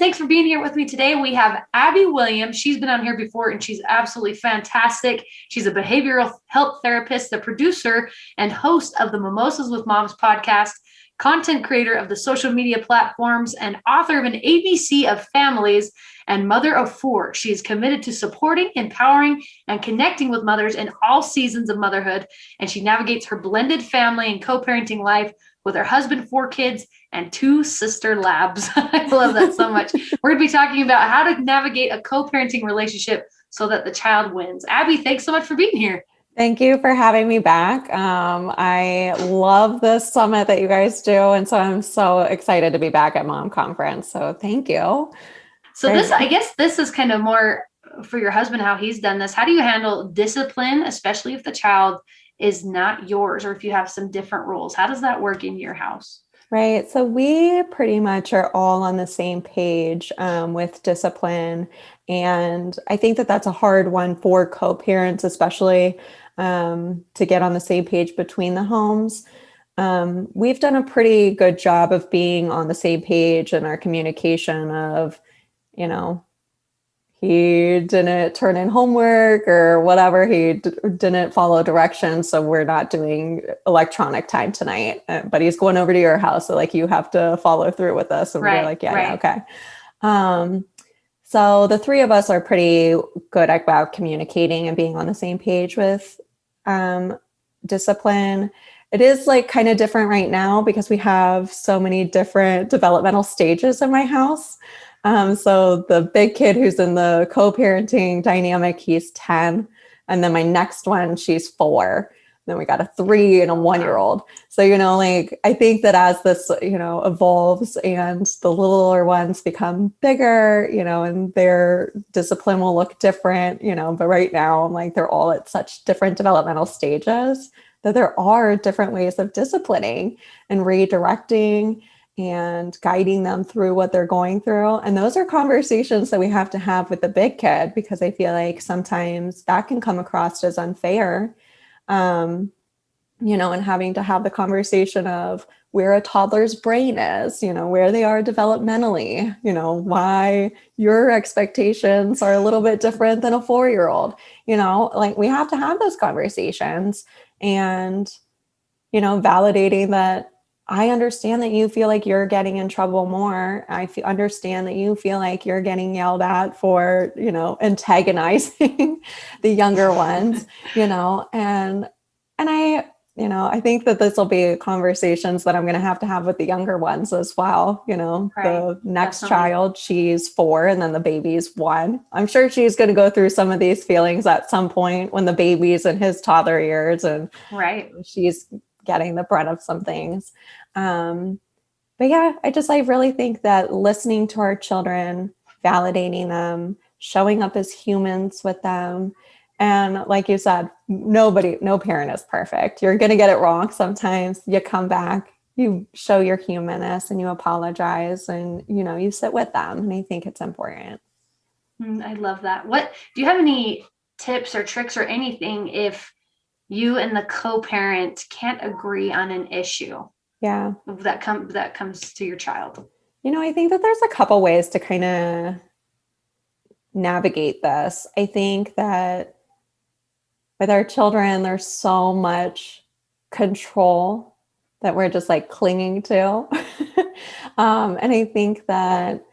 Thanks for being here with me today. We have Abbey Williams. She's been on here before and she's absolutely fantastic. She's a behavioral health therapist, the producer and host of the Mimosas with Moms podcast, content creator of the social media platforms, and author of an ABC of Families and mother of four. She is committed to supporting, empowering, and connecting with mothers in all seasons of motherhood. And she navigates her blended family and co-parenting life with her husband, four kids, and two sister labs. I love that so much. We're going to be talking about how to navigate a co-parenting relationship so that the child wins. Abbey, thanks so much for being here. Thank you for having me back. I love this summit that you guys do. And so I'm so excited to be back at Mom Conference. So thank you. So I guess this is kind of more for your husband, how he's done this. How do you handle discipline, especially if the child is not yours or if you have some different rules? How does that work in your house? Right. So we pretty much are all on the same page with discipline. And I think that that's a hard one for co-parents, especially to get on the same page between the homes. We've done a pretty good job of being on the same page in our communication of, he didn't turn in homework or whatever. He didn't follow directions. So we're not doing electronic time tonight, but he's going over to your house. So you have to follow through with us. And we're like, yeah, okay. So the three of us are pretty good about communicating and being on the same page with discipline. It is kind of different right now because we have so many different developmental stages in my house. So the big kid who's in the co-parenting dynamic, he's 10. And then my next one, she's 4. Then we got a 3 and a 1-year-old. So, I think that as this, evolves and the littler ones become bigger, and their discipline will look different, but right now, they're all at such different developmental stages that there are different ways of disciplining and redirecting and guiding them through what they're going through. And those are conversations that we have to have with the big kid, because I feel like sometimes that can come across as unfair, and having to have the conversation of where a toddler's brain is, where they are developmentally, why your expectations are a little bit different than a 4-year-old, we have to have those conversations and, validating that I understand that you feel like you're getting in trouble more. I understand that you feel like you're getting yelled at for, antagonizing the younger ones, and I think that this will be conversations that I'm going to have with the younger ones as well. The next child, she's 4 and then the baby's 1. I'm sure she's going to go through some of these feelings at some point when the baby's in his toddler years and she's getting the brunt of some things. But yeah, I really think that listening to our children, validating them, showing up as humans with them. And like you said, no parent is perfect. You're going to get it wrong. Sometimes you come back, you show your humanness and you apologize and, you sit with them. And I think it's important. I love that. Do you have any tips or tricks or anything if you and the co-parent can't agree on an issue? Yeah. That comes to your child. I think that there's a couple ways to kind of navigate this. I think that with our children, there's so much control that we're just clinging to. And I think that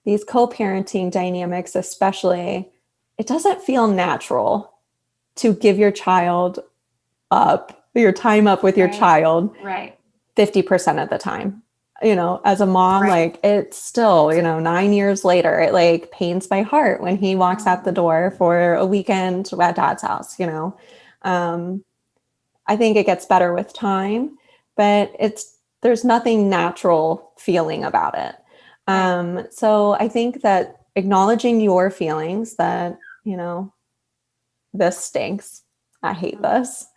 these co-parenting dynamics, especially, it doesn't feel natural to give your time up with your child 50% of the time. As a mom, it's still, 9 years later, it pains my heart when he walks out the door for a weekend at dad's house. I think it gets better with time, but there's nothing natural feeling about it. So I think that acknowledging your feelings that, this stinks. I hate this.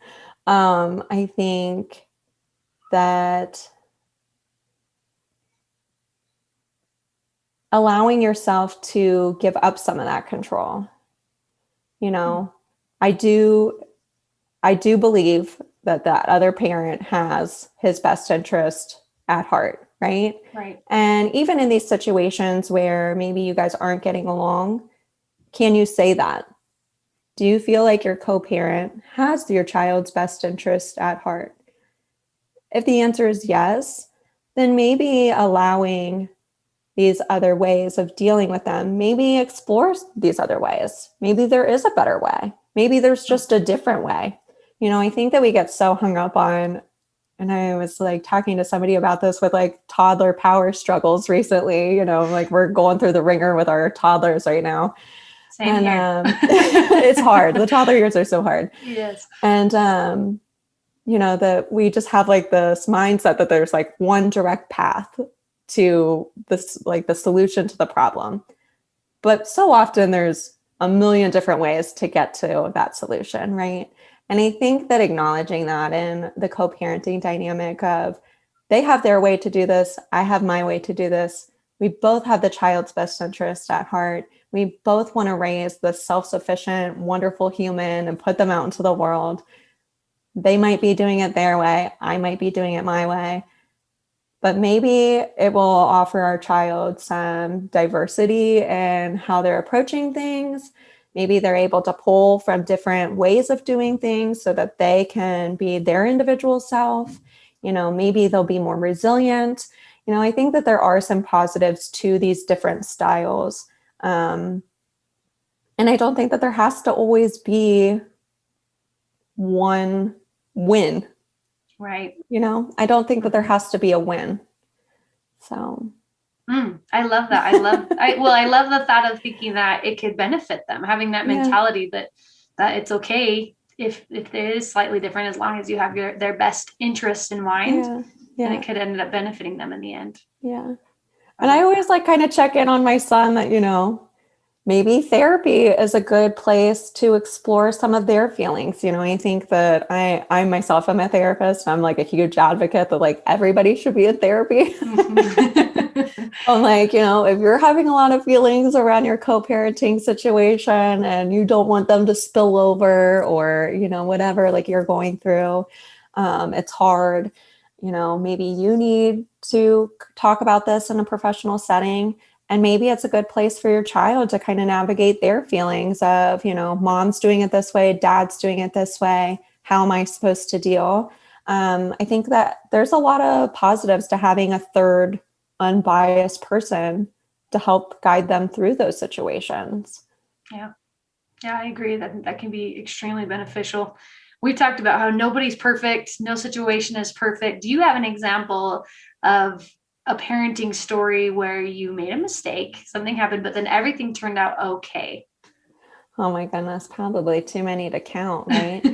I think that allowing yourself to give up some of that control. I do believe that other parent has his best interest at heart. right? Right. And even in these situations where maybe you guys aren't getting along, can you say that? Do you feel like your co-parent has your child's best interest at heart? If the answer is yes, then maybe allowing these other ways of dealing with them, maybe explore these other ways. Maybe there is a better way. Maybe there's just a different way. I think that we get so hung up on, and I was like talking to somebody about this with like toddler power struggles recently, like we're going through the ringer with our toddlers right now. Same here. It's hard. The toddler years are so hard. Yes. And, that we just have like this mindset that there's like one direct path to this, like the solution to the problem. But so often there's a million different ways to get to that solution, right? And I think that acknowledging that in the co-parenting dynamic of they have their way to do this, I have my way to do this. We both have the child's best interest at heart. We both want to raise the self-sufficient, wonderful human and put them out into the world. They might be doing it their way. I might be doing it my way. But maybe it will offer our child some diversity in how they're approaching things. Maybe they're able to pull from different ways of doing things so that they can be their individual self. Maybe they'll be more resilient. I think that there are some positives to these different styles. And I don't think that there has to always be one win. Right. I don't think that there has to be a win. So. I love that. I love the thought of thinking that it could benefit them, having that mentality that it's okay if it is slightly different, as long as you have their best interest in mind, and it could end up benefiting them in the end. Yeah. And I always like kind of check in on my son that, maybe therapy is a good place to explore some of their feelings. I think that I myself am a therapist. I'm like a huge advocate that like everybody should be in therapy. I'm like, if you're having a lot of feelings around your co-parenting situation and you don't want them to spill over or, whatever, like you're going through, it's hard. Maybe you need to talk about this in a professional setting. And maybe it's a good place for your child to kind of navigate their feelings of, mom's doing it this way, dad's doing it this way. How am I supposed to deal? I think that there's a lot of positives to having a third unbiased person to help guide them through those situations. Yeah. Yeah, I agree that can be extremely beneficial. We talked about how nobody's perfect. No situation is perfect. Do you have an example of a parenting story where you made a mistake, something happened, but then everything turned out okay? Oh my goodness, probably too many to count, right?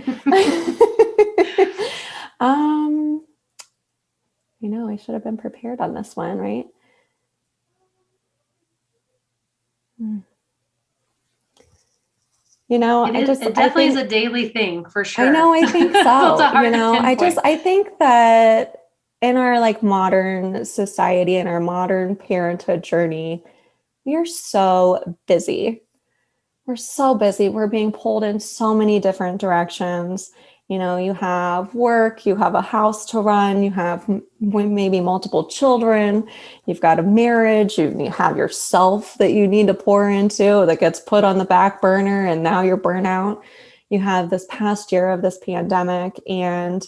I should have been prepared on this one, right? It definitely is a daily thing for sure. I know, I think so. I think that in our like modern society and our modern parenthood journey, we are so busy. We're so busy. We're being pulled in so many different directions. You have work, you have a house to run, you have maybe multiple children, you've got a marriage, you have yourself that you need to pour into that gets put on the back burner, and now you're burnout. You have this past year of this pandemic, and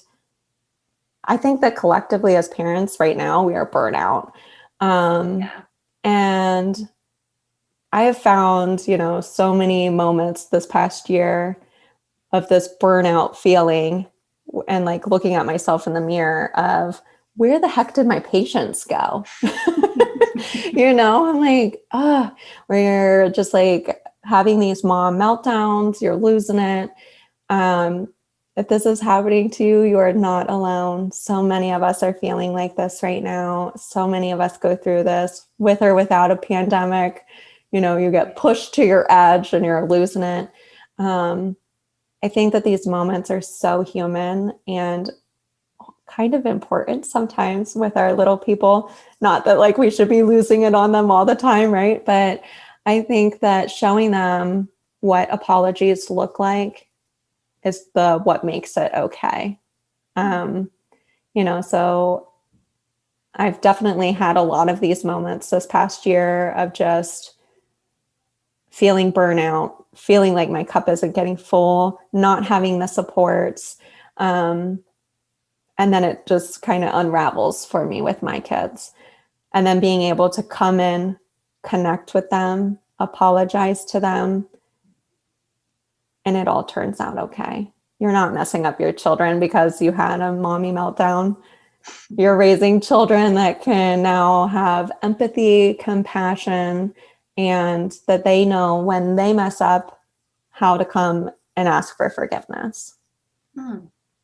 I think that collectively as parents right now, we are burnout. And I have found, so many moments this past year of this burnout feeling and like looking at myself in the mirror of where the heck did my patience go? I'm like, where you're just like having these mom meltdowns, you're losing it. If this is happening to you, you are not alone. So many of us are feeling like this right now. So many of us go through this with or without a pandemic. You get pushed to your edge and you're losing it. I think that these moments are so human and kind of important sometimes with our little people. Not that like we should be losing it on them all the time, right? But I think that showing them what apologies look like is what makes it okay. So I've definitely had a lot of these moments this past year of just feeling burnout, feeling like my cup isn't getting full, not having the supports. And then it just kind of unravels for me with my kids. And then being able to come in, connect with them, apologize to them, and it all turns out okay. You're not messing up your children because you had a mommy meltdown. You're raising children that can now have empathy, compassion, and that they know when they mess up how to come and ask for forgiveness.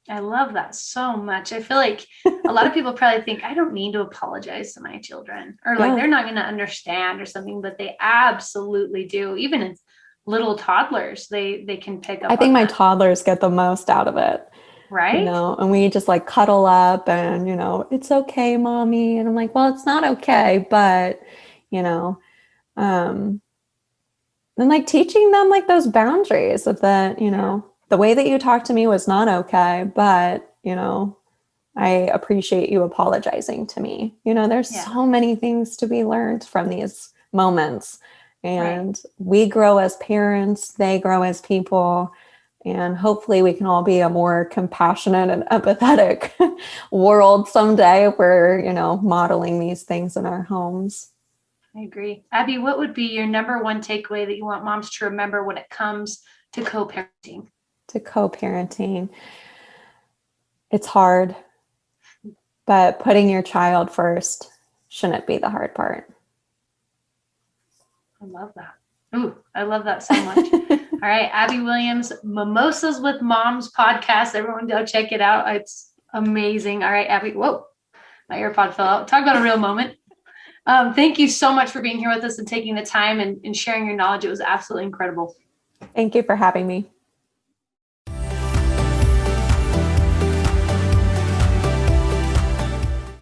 I love that so much. I feel like a lot of people probably think I don't need to apologize to my children, or like they're not going to understand or something, but they absolutely do. Even as little toddlers, they can pick up. I think my toddlers get the most out of it. Right. And we just like cuddle up and, it's okay, mommy. And I'm like, well, it's not okay. But, and like teaching them like those boundaries of that, the way that you talked to me was not okay, but, I appreciate you apologizing to me. There's so many things to be learned from these moments. And we grow as parents, they grow as people. And hopefully we can all be a more compassionate and empathetic world someday if we're, modeling these things in our homes. I agree. Abby, what would be your number one takeaway that you want moms to remember when it comes to co-parenting? It's hard, but putting your child first shouldn't be the hard part. I love that. Ooh, I love that so much. All right, Abbey Williams, Mimosas with Moms podcast. Everyone go check it out. It's amazing. All right, Abbey. Whoa, my AirPod fell out. Talk about a real moment. Thank you so much for being here with us and taking the time and sharing your knowledge. It was absolutely incredible. Thank you for having me.